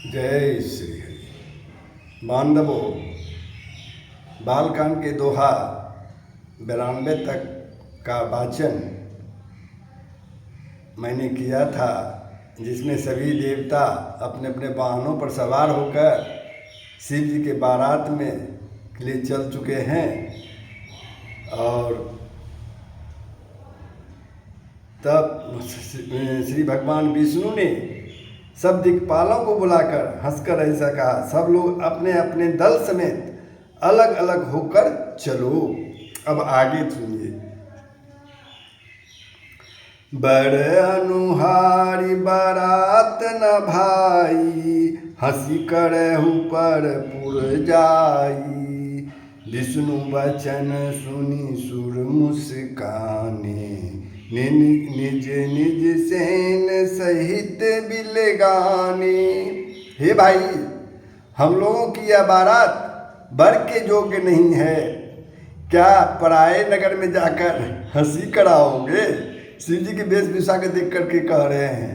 जय श्री हरि। बांधवों, बालकांड के दोहा 92 तक का वाचन मैंने किया था, जिसमें सभी देवता अपने अपने वाहनों पर सवार होकर शिव जी के बारात में के लिए चल चुके हैं। और तब श्री भगवान विष्णु ने सब दिक्पालों को बुलाकर हंसकर ऐसा कहा, सब लोग अपने अपने दल समेत अलग अलग होकर चलो। अब आगे सुनिए। बड़ अनुहारी बारात न भाई, हंसी करहु पर पुर जाई। विष्णु वचन सुनी सुर मुस्काने, निज निज सेन सहित बिलगाने। हे भाई, हम लोगों की यह बारात बर के योग्य नहीं है, क्या पराए नगर में जाकर हंसी कराओगे? शिव जी की वेशभूषा के देख करके कह रहे हैं।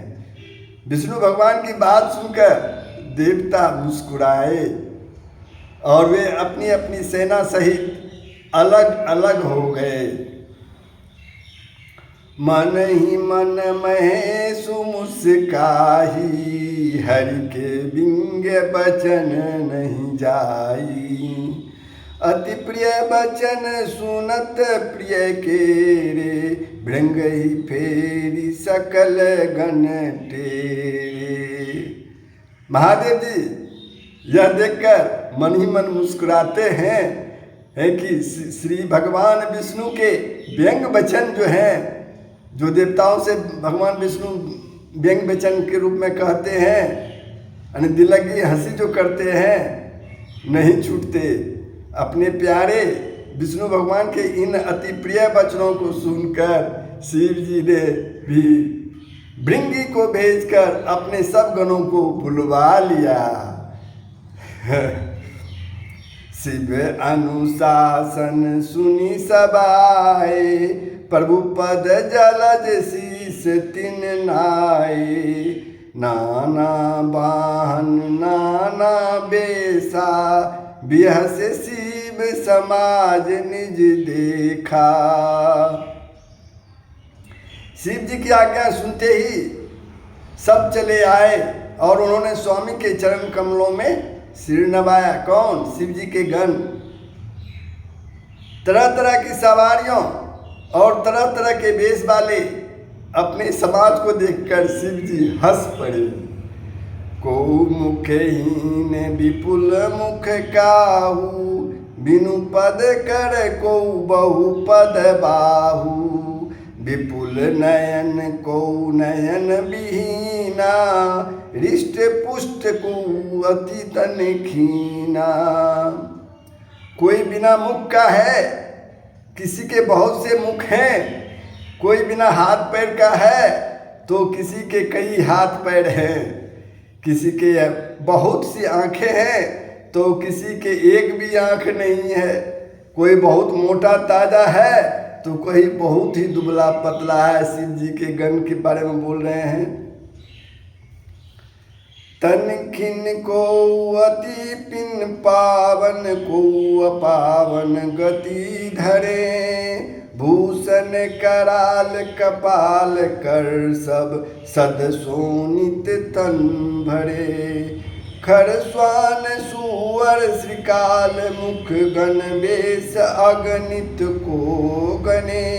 विष्णु भगवान की बात सुनकर देवता मुस्कुराए और वे अपनी अपनी सेना सहित अलग अलग हो गए। मन ही मन महेशु मुस्काही, हरि के बिंगे बचन नहीं जाई। अति प्रिय बचन सुनत प्रिय के रे, भृंगहि फेरी सकल गण टेरे। महादेव जी यह देखकर मन ही मन मुस्कुराते हैं कि श्री भगवान विष्णु के व्यंग वचन जो हैं, जो देवताओं से भगवान विष्णु व्यंग वचन के रूप में कहते हैं, यानी दिलगी हंसी जो करते हैं, नहीं छूटते। अपने प्यारे विष्णु भगवान के इन अति प्रिय वचनों को सुनकर शिव जी ने भी भृंगी को भेजकर अपने सब गणों को बुलवा लिया। शिव अनुशासन सुनी सबाए, प्रभु पद जलज शीस तिन नाए। नाना वाहन नाना बेसा, बिहस शिव समाज निज देखा। शिव जी की आज्ञा सुनते ही सब चले आए और उन्होंने स्वामी के चरण कमलों में सिर नवाया। कौन? शिव जी के गण। तरह तरह की सवारियों और तरह तरह के वेश वाले अपने समाज को देखकर शिव जी हंस पड़े। को मुखहीन विपुल मुख काहू, बिनु पद कर को बहु पद बाहू। विपुल नयन को नयन विहीना, हृष्ट पुष्ट को अति तन खीना। कोई बिना मुख का है, किसी के बहुत से मुख हैं। कोई बिना हाथ पैर का है तो किसी के कई हाथ पैर हैं। किसी के बहुत सी आंखें हैं तो किसी के एक भी आंख नहीं है। कोई बहुत मोटा ताजा है तो कोई बहुत ही दुबला पतला है। शिव जी के गण के बारे में बोल रहे हैं। तन खिन को अति पिन पावन, को अपावन गति धरे। भूषण कराल कपाल कर, सब सद सोनित तन भरे। खरस्वान सुअर श्रीकाल, मुख गण वेश अगणित को गणे।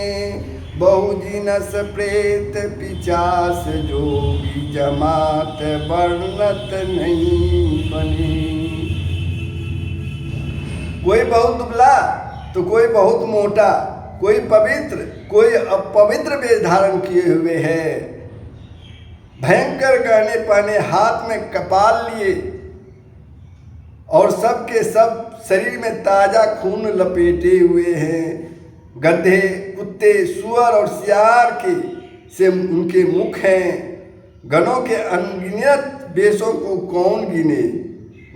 बहुजिनस प्रेत पिचास, जोगी जमात वर्णत नहीं बने। कोई बहुत दुबला तो कोई बहुत मोटा, कोई पवित्र कोई अपवित्र वेश धारण किए हुए है। भयंकर गहने पहने, हाथ में कपाल लिए और सब के सब शरीर में ताजा खून लपेटे हुए हैं। गधे, कुत्ते, सुअर और सियार के से उनके मुख हैं। गणों के अनगिनत वेशों को कौन गिने।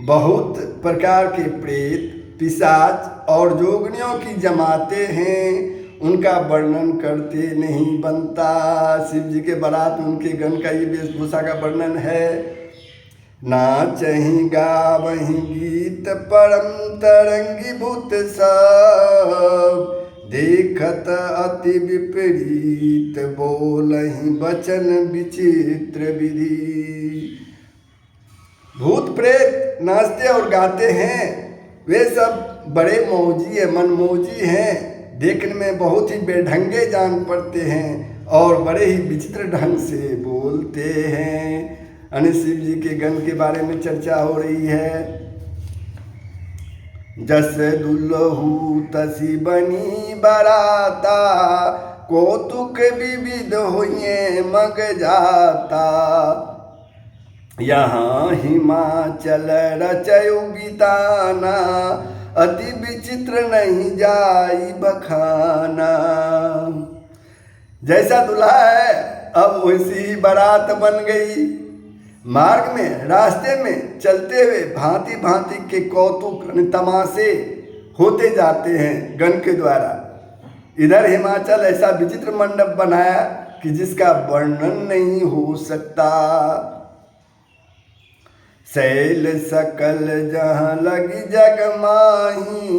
बहुत प्रकार के प्रेत, पिशाच और जोगनियों की जमाते हैं, उनका वर्णन करते नहीं बनता। शिव जी के बारात में उनके गण का ये वेशभूषा का वर्णन है। नाचहि गावहि गीत परम तरंगीभूत सब, देखत अति विपरीत बोलहि बचन विचित्र विधि। भूत प्रेत नाचते और गाते हैं, वे सब बड़े मौजी है, मनमौजी हैं, देखने में बहुत ही बेढंगे जान पड़ते हैं और बड़े ही विचित्र ढंग से बोलते हैं। अन्य शिव जी के गण के बारे में चर्चा हो रही है। जस दुल्हू तसी बनी बराता, कौतुक विविध होइए मग जाता। यहाँ हिमाचल रचयु बिताना, अति विचित्र नहीं जाई बखाना। जैसा दूल्हा है अब वैसी ही बारात बन गई। मार्ग में रास्ते में चलते हुए भांति भांति के कौतुक तमाशे होते जाते हैं गण के द्वारा। इधर हिमाचल ऐसा विचित्र मंडप बनाया कि जिसका वर्णन नहीं हो सकता। शैल सकल जहाँ लगी जग माही,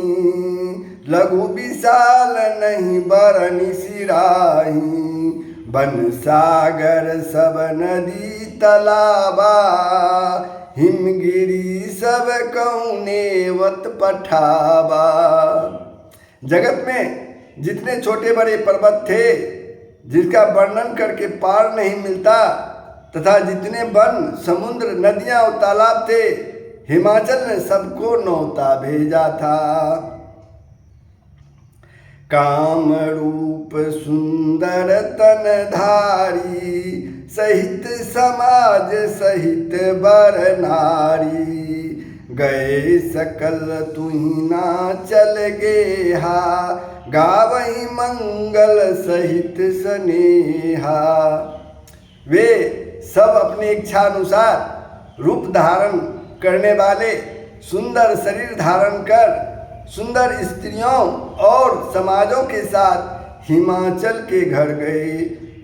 लघु विशाल नहीं बरनी सिराही। बन सागर सब नदी तलाबा, हिमगिरी सब कौनेवत पठाबा। जगत में जितने छोटे बड़े पर्वत थे जिसका वर्णन करके पार नहीं मिलता, तथा जितने वन समुद्र नदियां और तालाब थे, हिमाचल ने सबको न्योता भेजा था। काम रूप सुंदर तनधारी, सहित समाज सहित बर नारी। गए सकल तुही ना चल गेहा, गावही मंगल सहित स्नेहा। वे सब अपनी इच्छा अनुसार रूप धारण करने वाले, सुंदर शरीर धारण कर सुंदर स्त्रियों और समाजों के साथ हिमाचल के घर गए।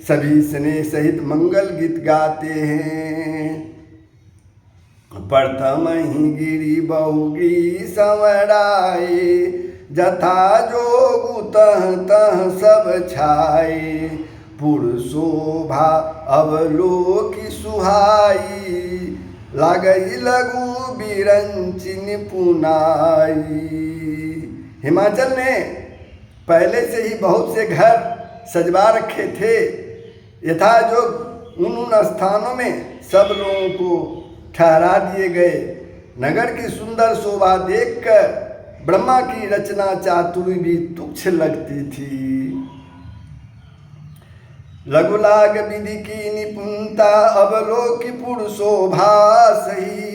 सभी स्नेह सहित मंगल गीत गाते हैं। प्रथम ही गिरी बहुगी संवराए, जथा जोगु तह तह सब छाए। पुरशोभा अवलोकी सुहाई, लागई लघु बिरंचिन पुनाई। हिमाचल ने पहले से ही बहुत से घर सजवा रखे थे। यथायोग उन स्थानों में सब लोगों को ठहरा दिए गए। नगर की सुंदर शोभा देखकर ब्रह्मा की रचना चातुरी भी तुच्छ लगती थी। लघुलाग विधि की निपुणता, अवलोकी पुरुषोभा सही।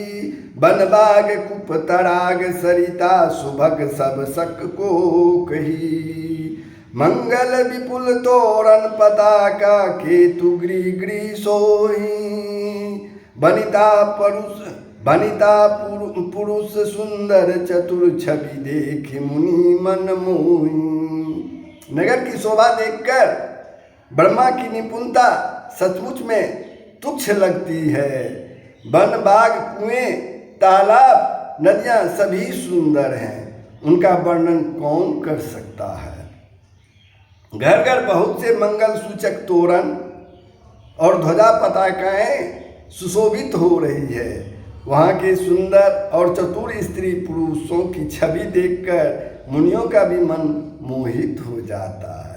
बनबाग कुप तराग सरिता, सुभग सब सक को कही। मंगल विपुल तोरण पताका, केतु ग्री ग्री सोही। बनिता पुरुष सुंदर चतुर, छवि देखी मुनि मन मोही। नगर की शोभा देखकर ब्रह्मा की निपुणता सचमुच में तुच्छ लगती है। वन बाग कुएं तालाब नदियां सभी सुंदर हैं, उनका वर्णन कौन कर सकता है। घर घर बहुत से मंगल सूचक तोरण और ध्वजा पताकाएं सुशोभित हो रही है। वहाँ के सुंदर और चतुर स्त्री पुरुषों की छवि देखकर मुनियों का भी मन मोहित हो जाता है।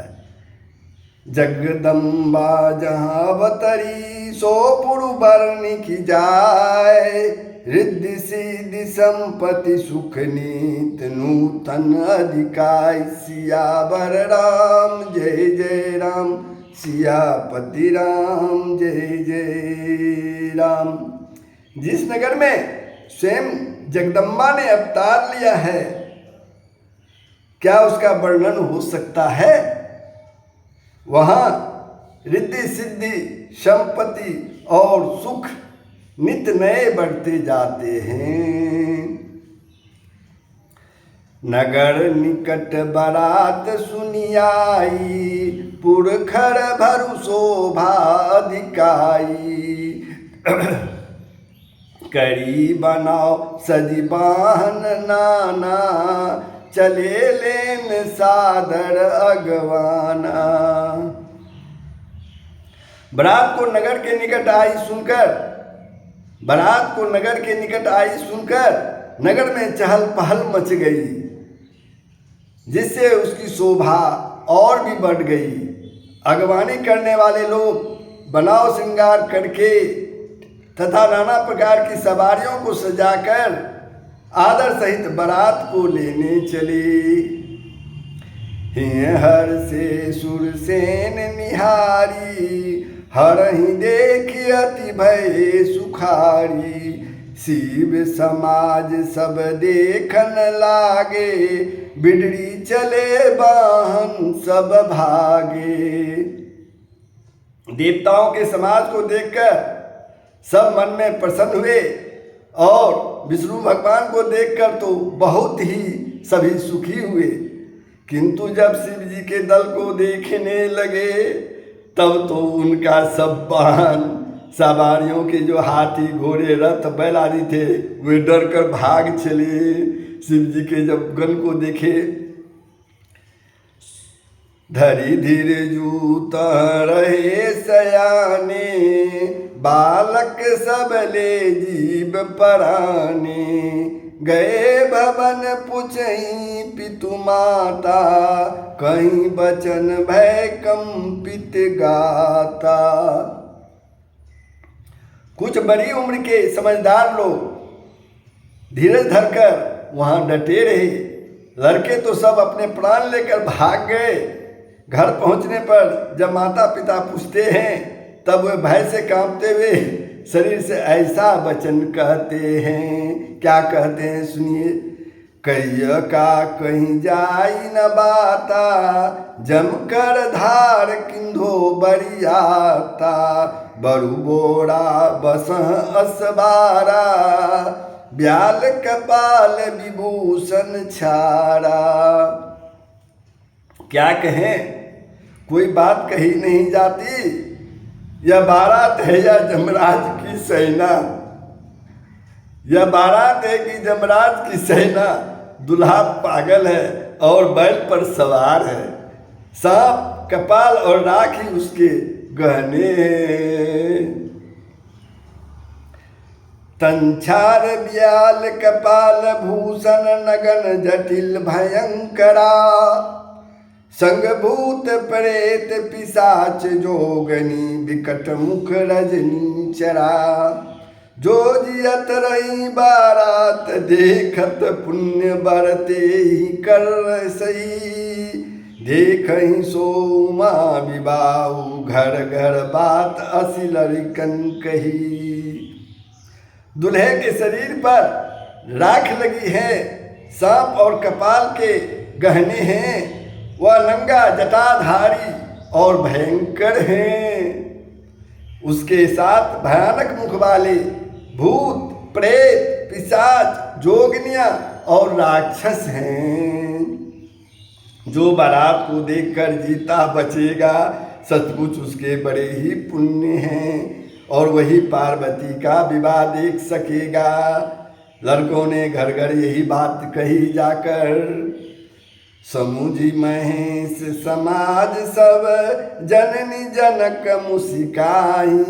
जगदम्बा जहाँ अवतरी, सो पुरु बरनी की जाए। रिद्धि सिद्धि संपत्ति सुख नीत, नूतन अधिकाय। सियावर राम जय जय राम, सियापति राम जय जय राम। जिस नगर में स्वयं जगदम्बा ने अवतार लिया है, क्या उसका वर्णन हो सकता है। वहाँ रिद्धि सिद्धि संपत्ति और सुख नित्य नए बढ़ते जाते हैं। नगर निकट बारात सुनियाई, पुरखर भरु शोभा अधिकाई। करी बनाओ सजी बाहन नाना, चले लेन सादर अगवाना। बारात को नगर के निकट आई सुनकर, बारात को नगर के निकट आई सुनकर नगर में चहल पहल मच गई, जिससे उसकी शोभा और भी बढ़ गई। अगवानी करने वाले लोग बनाव श्रृंगार करके तथा नाना प्रकार की सवारियों को सजाकर आदर सहित बारात को लेने चले। हर से सुरसेन निहारी, हरहि देखि अति भय सुखारी। शिव समाज सब देखन लागे, बिडरी चले बाहन सब भागे। देवताओं के समाज को देखकर सब मन में प्रसन्न हुए और विष्णु भगवान को देखकर तो बहुत ही सभी सुखी हुए। किंतु जब शिव जी के दल को देखने लगे तब तो उनका सब वाहन सवारियों के जो हाथी घोड़े रथ बैल आदि थे वे डर कर भाग चले। शिव जी के जब गण को देखे, धरी धीर जूत रहे सयाने, बालक सब ले जीव पराने। गए भवन पुछई पितु माता, कहीं बचन भय कंपित गाता। कुछ बड़ी उम्र के समझदार लोग धीरज धरकर वहां डटे रहे। लड़के तो सब अपने प्राण लेकर भाग गए। घर पहुंचने पर जब माता पिता पूछते हैं तब वे भय से कांपते हुए शरीर से ऐसा वचन कहते हैं। क्या कहते हैं सुनिए। कहिय का कहीं जाई न बाता, जम कर धार किंधो बरियाता। बरु बोरा बस असबारा, ब्याल कपाल विभूषण छाड़ा। क्या कहें, कोई बात कही नहीं जाती। यह बारात है या जमराज की सेना, यह बारात है कि जमराज की सेना। दुल्हा पागल है और बैल पर सवार है। सांप कपाल और राखी उसके गहने। तंछार ब्याल कपाल भूषण नगन जटिल भयंकरा। संगभूत प्रेत पिशाच जोगनी, विकट मुख रजनी चरा। जो जियत रही बारात देखत, पुण्य बरते ही कर सही। देखहि सोमा विबाहु, घर घर बात असी लड़कन कही। दूल्हे के शरीर पर राख लगी है, सांप और कपाल के गहने हैं। वह नंगा जटाधारी और भयंकर हैं। उसके साथ भयानक मुख वाले भूत प्रेत पिशाच जोगनियां और राक्षस हैं। जो बारात को देखकर जीता बचेगा सचमुच उसके बड़े ही पुण्य हैं और वही पार्वती का विवाह देख सकेगा। लड़कों ने घर घर यही बात कही जाकर। समुझी महेश समाज सब, जननी जनक मुसिकाई।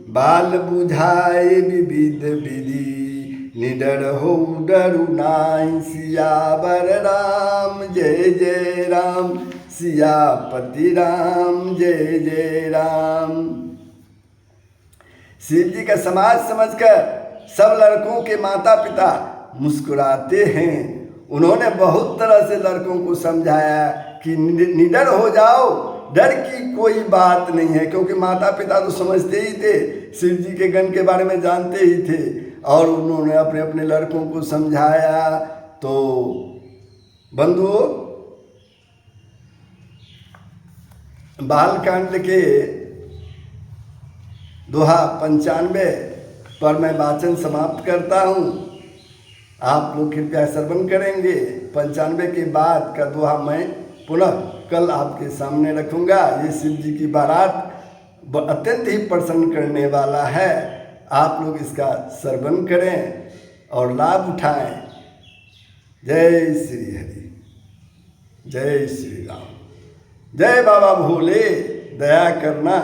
बाल बुझाए विविध विधि, निडर हो डरु नाहि। सियावर राम जय जय राम, सियापति राम जय जय राम। शिव जी का समाज समझकर सब लड़कों के माता पिता मुस्कुराते हैं। उन्होंने बहुत तरह से लड़कों को समझाया कि निडर हो जाओ, डर की कोई बात नहीं है। क्योंकि माता पिता तो समझते ही थे, शिव जी के गण के बारे में जानते ही थे और उन्होंने अपने अपने लड़कों को समझाया। तो बंधुओं, बालकांड के दोहा 95 पर मैं वाचन समाप्त करता हूँ। आप लोग कृपया श्रवण करेंगे। 95 के बाद का दोहा मैं पुनः कल आपके सामने रखूँगा। ये शिव जी की बारात अत्यंत ही प्रसन्न करने वाला है। आप लोग इसका श्रवण करें और लाभ उठाएं। जय श्री हरि, जय श्री राम, जय बाबा भोले, दया करना।